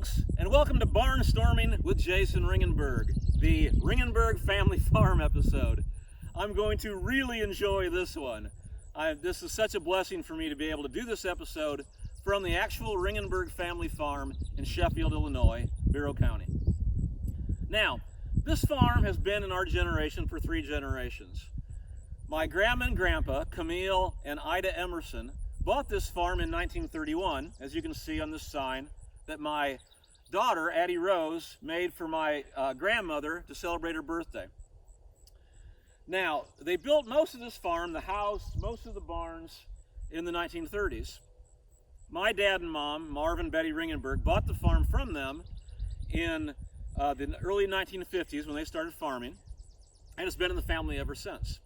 folks, and welcome to Barnstorming with Jason Ringenberg, the Ringenberg Family Farm episode. I'm going to really enjoy this one. This is such a blessing for me to be able to do this episode from the actual Ringenberg Family Farm in Sheffield, Illinois, Bureau County. Now, this farm has been in our generation for 3 generations. My grandma and grandpa, Camille and Ida Emerson, bought this farm in 1931, as you can see on this sign that my daughter, Addie Rose, made for my grandmother to celebrate her birthday. Now, they built most of this farm, the house, most of the barns, in the 1930s. My dad and mom, Marv and Betty Ringenberg, bought the farm from them in the early 1950s when they started farming, and it's been in the family ever since.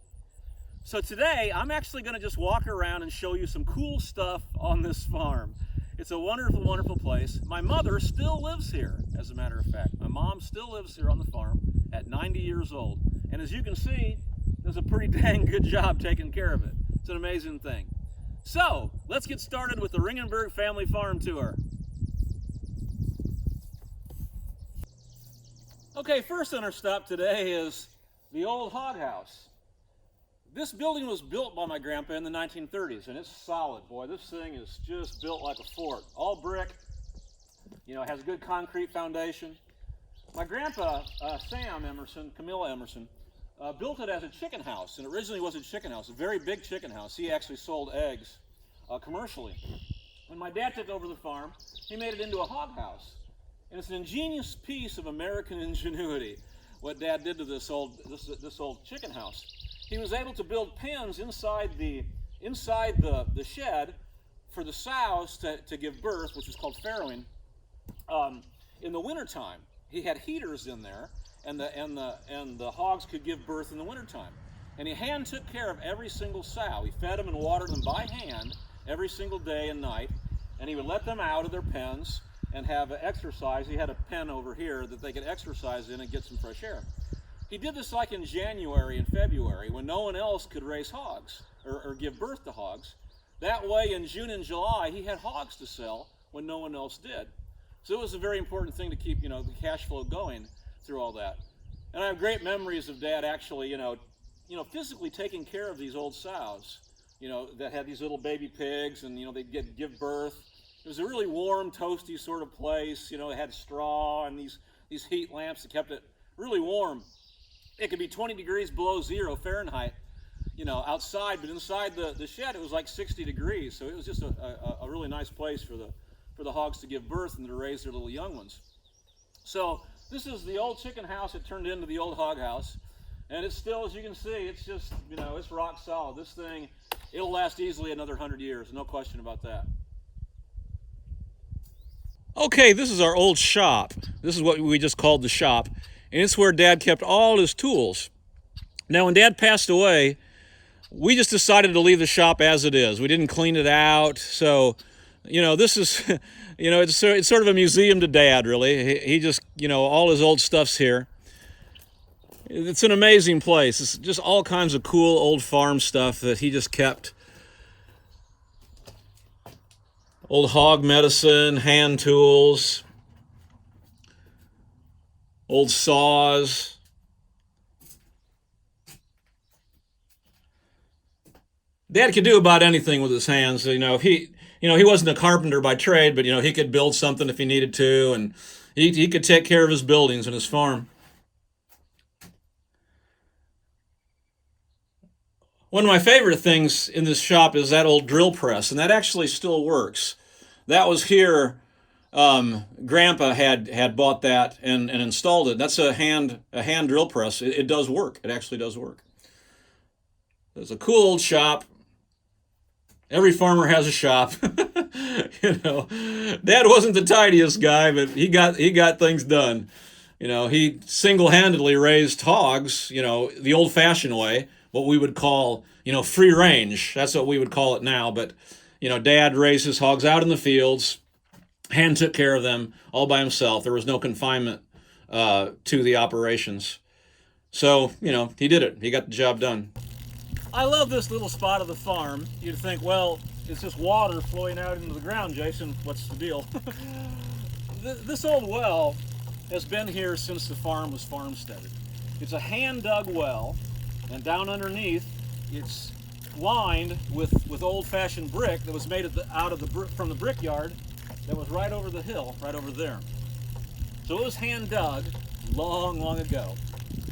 So today, I'm actually going to just walk around and show you some cool stuff on this farm. It's a wonderful, wonderful place. My mother still lives here, as a matter of fact. My mom still lives here on the farm at 90 years old. And as you can see, does a pretty dang good job taking care of it. It's an amazing thing. So, let's get started with the Ringenberg Family Farm Tour. Okay, first on our stop today is the old Hog House. This building was built by my grandpa in the 1930s, and it's solid. Boy, this thing is just built like a fort. All brick, has a good concrete foundation. My grandpa, Sam Emerson, Camilla Emerson, built it as a chicken house, and originally was a chicken house, a very big chicken house. He actually sold eggs commercially. When my dad took over the farm, he made it into a hog house. And it's an ingenious piece of American ingenuity, what Dad did to this old chicken house. He was able to build pens inside the shed for the sows to give birth, which is called farrowing. In the wintertime, he had heaters in there, and the hogs could give birth in the wintertime. And he hand took care of every single sow. He fed them and watered them by hand every single day and night, and he would let them out of their pens and have exercise. He had a pen over here that they could exercise in and get some fresh air. He did this like in January and February when no one else could raise hogs or give birth to hogs. That way in June and July he had hogs to sell when no one else did. So it was a very important thing to keep the cash flow going through all that. And I have great memories of Dad actually physically taking care of these old sows that had these little baby pigs, and they'd give birth. It was a really warm, toasty sort of place. It had straw and these heat lamps that kept it really warm. It could be 20 degrees below 0 Fahrenheit, outside, but inside the shed it was like 60 degrees. So it was just a really nice place for the hogs to give birth and to raise their little young ones. So this is the old chicken house that turned into the old hog house, and it's still, as you can see, it's just it's rock solid. This thing, it'll last easily another 100 years, no question about that. Okay, this is our old shop. This is what we just called the shop. And it's where Dad kept all his tools. Now, when Dad passed away, we just decided to leave the shop as it is. We didn't clean it out. So, this is, it's sort of a museum to Dad, really. He just, all his old stuff's here. It's an amazing place. It's just all kinds of cool old farm stuff that he just kept. Old hog medicine, hand tools, old saws. Dad could do about anything with his hands. He wasn't a carpenter by trade, but he could build something if he needed to, and he could take care of his buildings and his farm. One of my favorite things in this shop is that old drill press, and that actually still works. That was here. Grandpa had bought that and installed it. That's a hand drill press. It does work. It actually does work. It's a cool old shop. Every farmer has a shop. Dad wasn't the tidiest guy, but he got things done. He single-handedly raised hogs, the old-fashioned way, what we would call, free range. That's what we would call it now. But, Dad raised his hogs out in the fields, hand took care of them all by himself. There was no confinement to the operations. So, he did it. He got the job done. I love this little spot of the farm. You'd think, well, it's just water flowing out into the ground, Jason. What's the deal? this old well has been here since the farm was farmsteaded. It's a hand-dug well, and down underneath, it's lined with old-fashioned brick that was made from the brickyard that was right over the hill, right over there. So it was hand-dug long, long ago.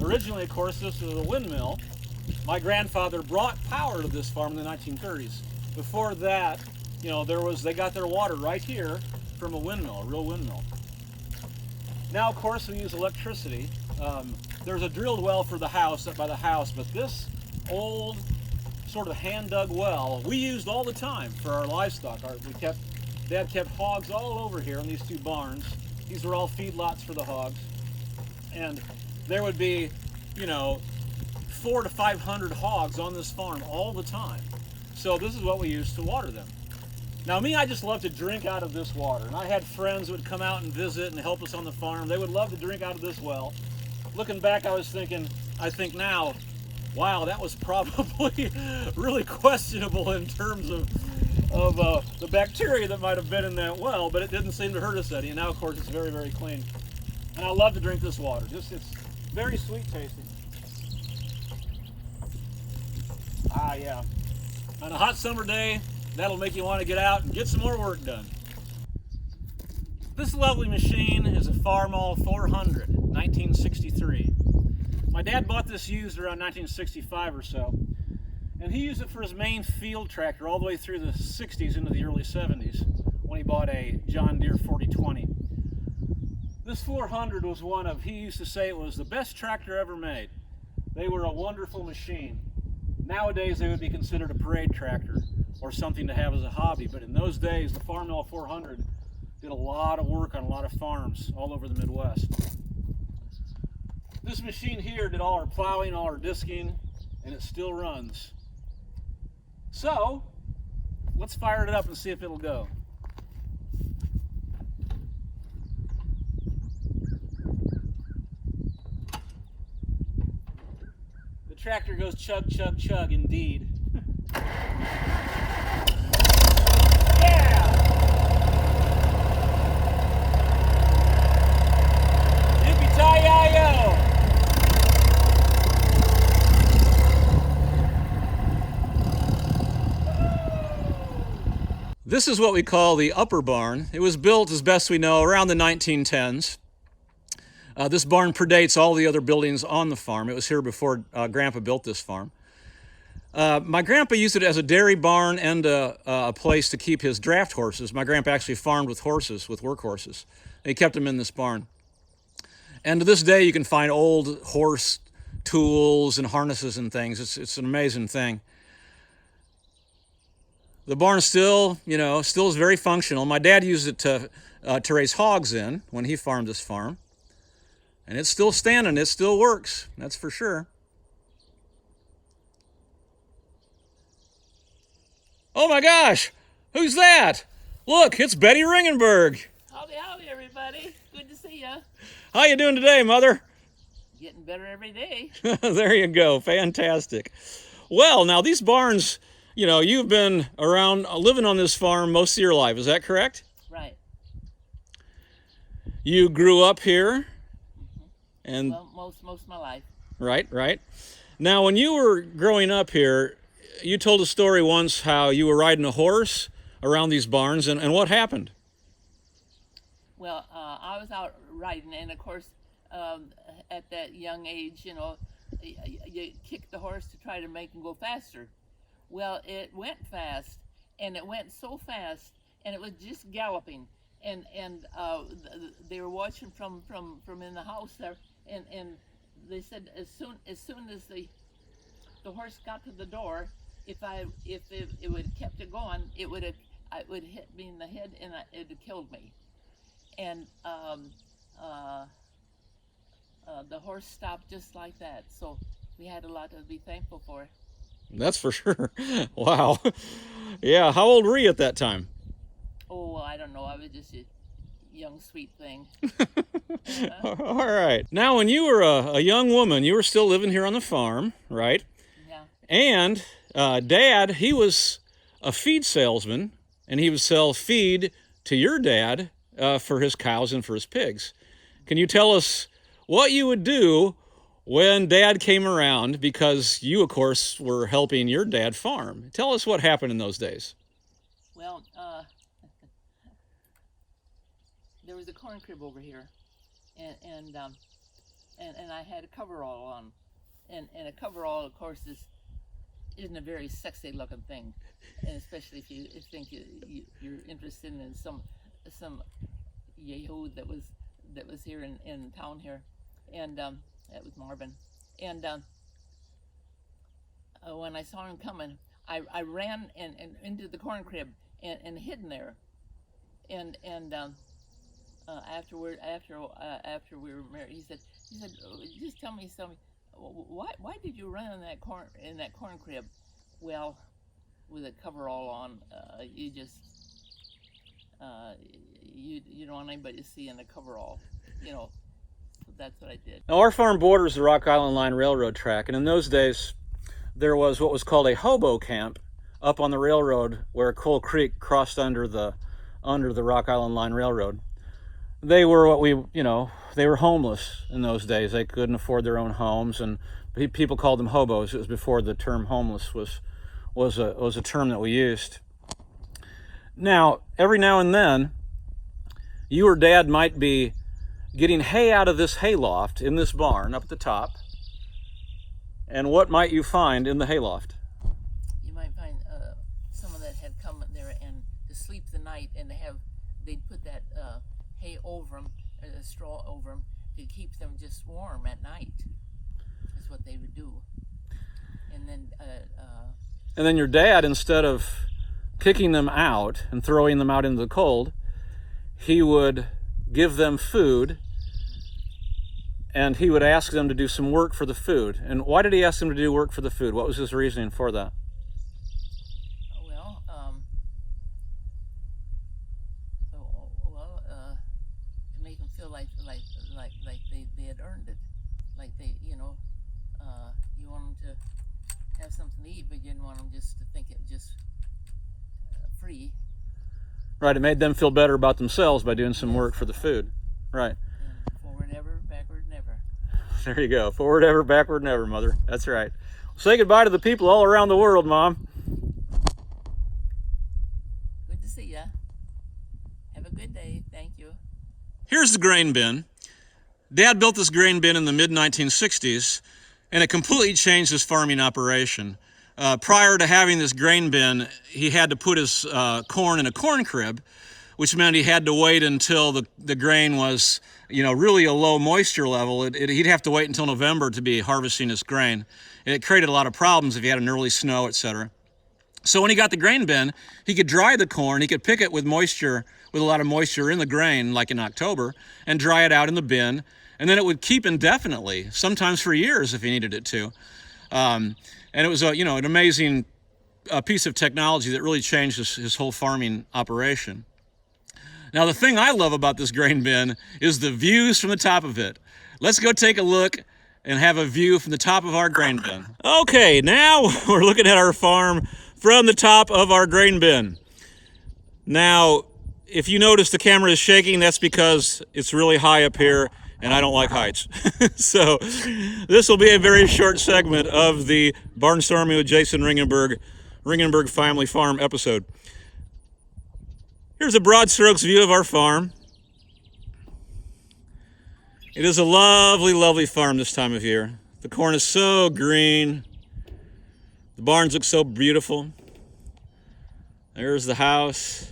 Originally, of course, this was a windmill. My grandfather brought power to this farm in the 1930s. Before that, you know, they got their water right here from a windmill, a real windmill. Now, of course, we use electricity. There's a drilled well for the house, up by the house, but this old sort of hand-dug well we used all the time for our livestock. Dad kept hogs all over here in these two barns. These were all feedlots for the hogs, and there would be, you know, 400 to 500 hogs on this farm all the time. So this is what we used to water them. Now me, I just love to drink out of this water, and I had friends that would come out and visit and help us on the farm. They would love to drink out of this well. Looking back, I think now, wow, that was probably really questionable in terms of the bacteria that might have been in that well, but it didn't seem to hurt us any. And now, of course, it's very, very clean. And I love to drink this water. It's very sweet tasting. Ah, yeah. On a hot summer day, that'll make you want to get out and get some more work done. This lovely machine is a Farmall 400, 1963. My dad bought this used around 1965 or so, and he used it for his main field tractor all the way through the 60s into the early 70s when he bought a John Deere 4020. This 400 was he used to say it was the best tractor ever made. They were a wonderful machine. Nowadays they would be considered a parade tractor or something to have as a hobby, but in those days the Farmville 400 did a lot of work on a lot of farms all over the Midwest. This machine here did all our plowing, all our disking, and it still runs. So let's fire it up and see if it'll go. The tractor goes chug, chug, chug indeed. Yeah! Yippee-ki-yi-yo! This is what we call the upper barn. It was built, as best we know, around the 1910s. This barn predates all the other buildings on the farm. It was here before Grandpa built this farm. My grandpa used it as a dairy barn and a place to keep his draft horses. My grandpa actually farmed with horses, with work horses. He kept them in this barn. And to this day, you can find old horse tools and harnesses and things. It's an amazing thing. The barn still is very functional. My dad used it to raise hogs in when he farmed this farm. And it's still standing, it still works, that's for sure. Oh my gosh, who's that? Look, it's Betty Ringenberg. Howdy, howdy, everybody. Good to see ya. How you doing today, Mother? Getting better every day. There you go, fantastic. Well, now these barns, you know, you've been around living on this farm most of your life, is that correct? Right. You grew up here? And well, most of my life. Right. Now, when you were growing up here, you told a story once how you were riding a horse around these barns, and what happened? Well, I was out riding, and of course, at that young age, you know, you kick the horse to try to make him go faster. Well, it went fast, and it went so fast, and it was just galloping, and they were watching from in the house there. And they said as soon as the horse got to the door, if it would have kept it going, it would hit me in the head and it would have killed me. And the horse stopped just like that. So we had a lot to be thankful for. That's for sure. Wow. Yeah. How old were you at that time? Oh, I don't know. I was just a young sweet thing. All right. Now, when you were a young woman, you were still living here on the farm, right? Yeah. And Dad, he was a feed salesman, and he would sell feed to your dad for his cows and for his pigs. Can you tell us what you would do when Dad came around, because you, of course, were helping your dad farm? Tell us what happened in those days. Well, there was a corn crib over here, and I had a coverall on, and a coverall, of course, isn't a very sexy looking thing, and especially if you think you're interested in some yahoo that was here in town here, and that was Marvin, and when I saw him coming, I ran and into the corn crib and hid in there, and after we were married, he said, just tell me something. Why did you run in that corn crib? Well, with a coverall on, you just you don't want anybody to see in a coverall, So that's what I did. Now, our farm borders the Rock Island Line Railroad track, and in those days, there was what was called a Hobo Camp up on the railroad where Coal Creek crossed under the Rock Island Line Railroad. They were they were homeless in those days. They couldn't afford their own homes, and people called them hobos. It was before the term homeless was a term that we used. Now, every now and then, you or Dad might be getting hay out of this hayloft in this barn up at the top. And what might you find in the hayloft? You might find someone that had come there and to sleep the night, and they'd put that hay over them, or the straw over them, to keep them just warm at night. Is what they would do. And then your dad, instead of kicking them out and throwing them out into the cold, he would give them food, and he would ask them to do some work for the food. And why did he ask them to do work for the food? What was his reasoning for that? To make them feel like they had earned it. Like you want them to have something to eat, but you didn't want them just to think it just free. Right, it made them feel better about themselves by doing some work for the food. Right. And forward ever, backward never. There you go. Forward ever, backward never, Mother. That's right. Say goodbye to the people all around the world, Mom. Good to see ya. Have a good day. Thank you. Here's the grain bin. Dad built this grain bin in the mid-1960s, and it completely changed his farming operation. Prior to having this grain bin, he had to put his corn in a corn crib, which meant he had to wait until the grain was, really a low moisture level. He'd have to wait until November to be harvesting his grain. And it created a lot of problems if he had an early snow, etc. So when he got the grain bin, he could dry the corn, he could pick it with moisture, with a lot of moisture in the grain, like in October, and dry it out in the bin, and then it would keep indefinitely, sometimes for years if he needed it to. And it was an amazing piece of technology that really changed his whole farming operation. Now, the thing I love about this grain bin is the views from the top of it. Let's go take a look and have a view from the top of our grain bin. Okay, now we're looking at our farm from the top of our grain bin. Now, if you notice the camera is shaking, that's because it's really high up here, and I don't like heights. So this will be a very short segment of the Barnstorming with Jason Ringenberg Family Farm episode. Here's a broad strokes view of our farm. It is a lovely, lovely farm this time of year. The corn is so green. The barns look so beautiful. There's the house.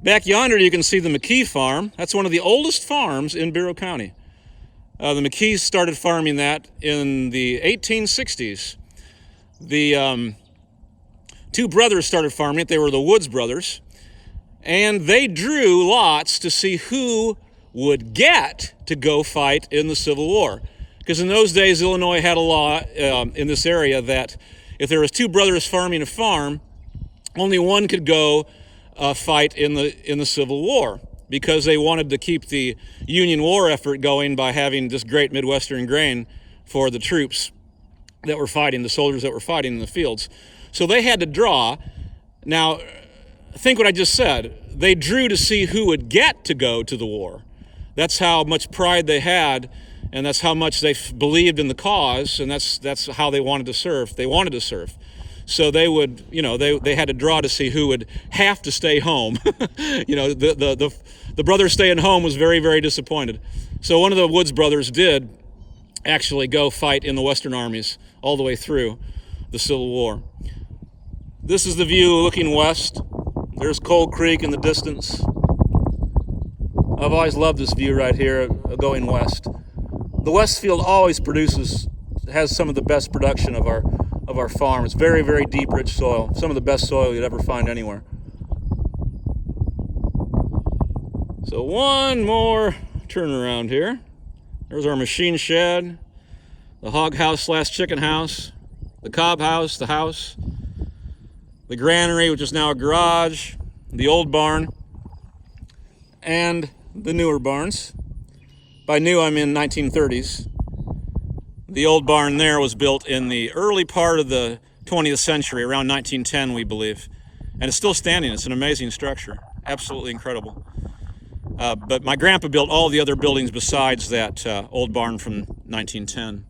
Back yonder, you can see the Mckee Farm. That's one of the oldest farms in Bureau County. The Mckees started farming that in the 1860s. The two brothers started farming it. They were the Woods brothers. And they drew lots to see who would get to go fight in the Civil War. Because in those days, Illinois had a law in this area that if there was two brothers farming a farm, only one could go fight in the Civil War, because they wanted to keep the Union war effort going by having this great Midwestern grain for the troops that were fighting, the soldiers that were fighting in the fields. So they had to draw. Now, think what I just said. They drew to see who would get to go to the war. That's how much pride they had, and that's how much they believed in the cause, and that's how they wanted to serve. They wanted to serve. So they would, they had to draw to see who would have to stay home. The brother staying home was very, very disappointed. So one of the Woods brothers did actually go fight in the Western armies all the way through the Civil War. This is the view looking west. There's Cold Creek in the distance. I've always loved this view right here going west. The Westfield always has some of the best production of our farm. It's very, very deep, rich soil. Some of the best soil you'd ever find anywhere. So one more turnaround here. There's our machine shed, the hog house / chicken house, the cob house, the house, the granary, which is now a garage, the old barn, and the newer barns. By new, I mean 1930s. The old barn there was built in the early part of the 20th century, around 1910, we believe. And it's still standing. It's an amazing structure. Absolutely incredible. But my grandpa built all the other buildings besides that old barn from 1910.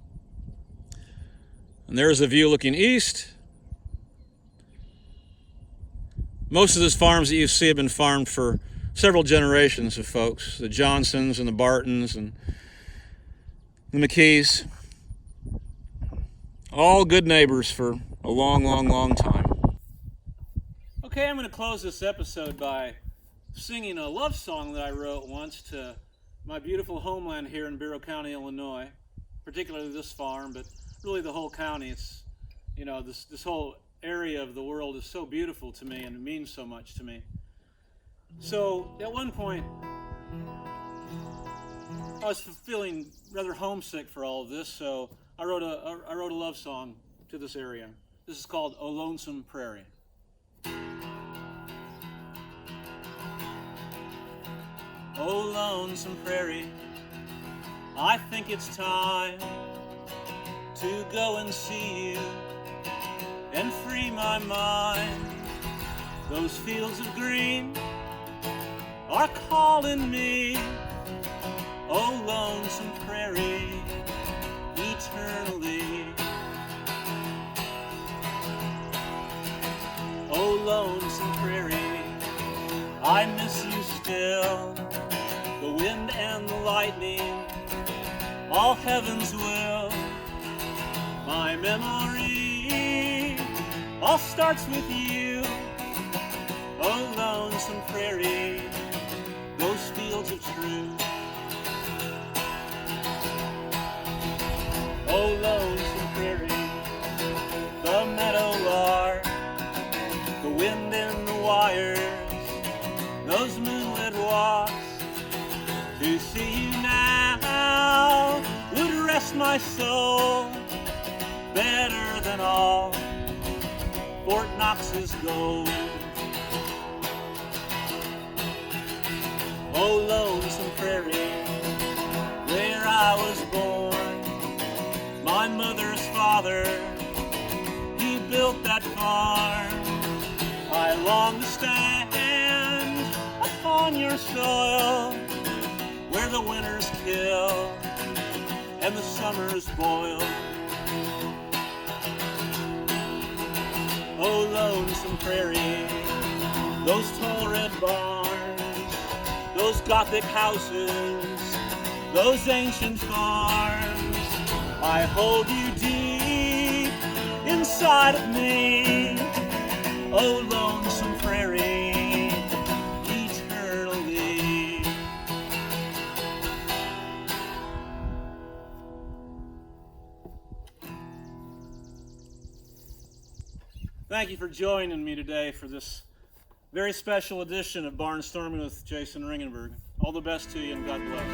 And there's a view looking east. Most of those farms that you see have been farmed for several generations of folks. The Johnsons and the Bartons and the McKees. All good neighbors for a long, long, long time. Okay, I'm going to close this episode by singing a love song that I wrote once to my beautiful homeland here in Bureau County, Illinois. Particularly this farm, but really the whole county. It's, this whole area of the world is so beautiful to me and it means so much to me. So at one point, I was feeling rather homesick for all of this, so I wrote a love song to this area. This is called "O Lonesome Prairie." Oh, lonesome prairie, I think it's time to go and see you and free my mind. Those fields of green are calling me. Oh, lonesome prairie, eternally. Oh, lonesome prairie, I miss you still. The wind and the lightning, all heaven's will. My memory all starts with you. Oh, lonesome prairie, those fields of truth. Oh, lonesome prairie, the meadow lark, the wind in the wires, those moonlit walks. To see you now would rest my soul better than all Fort Knox's gold. Oh, lonesome prairie, where I was born. My mother's father, he built that farm. I long to stand upon your soil, where the winters kill and the summers boil. Oh, lonesome prairie, those tall red barns, those Gothic houses, those ancient farms. I hold you deep inside of me. Oh, lonesome prairie, eternally. Thank you for joining me today for this very special edition of Barnstorming with Jason Ringenberg. All the best to you and God bless.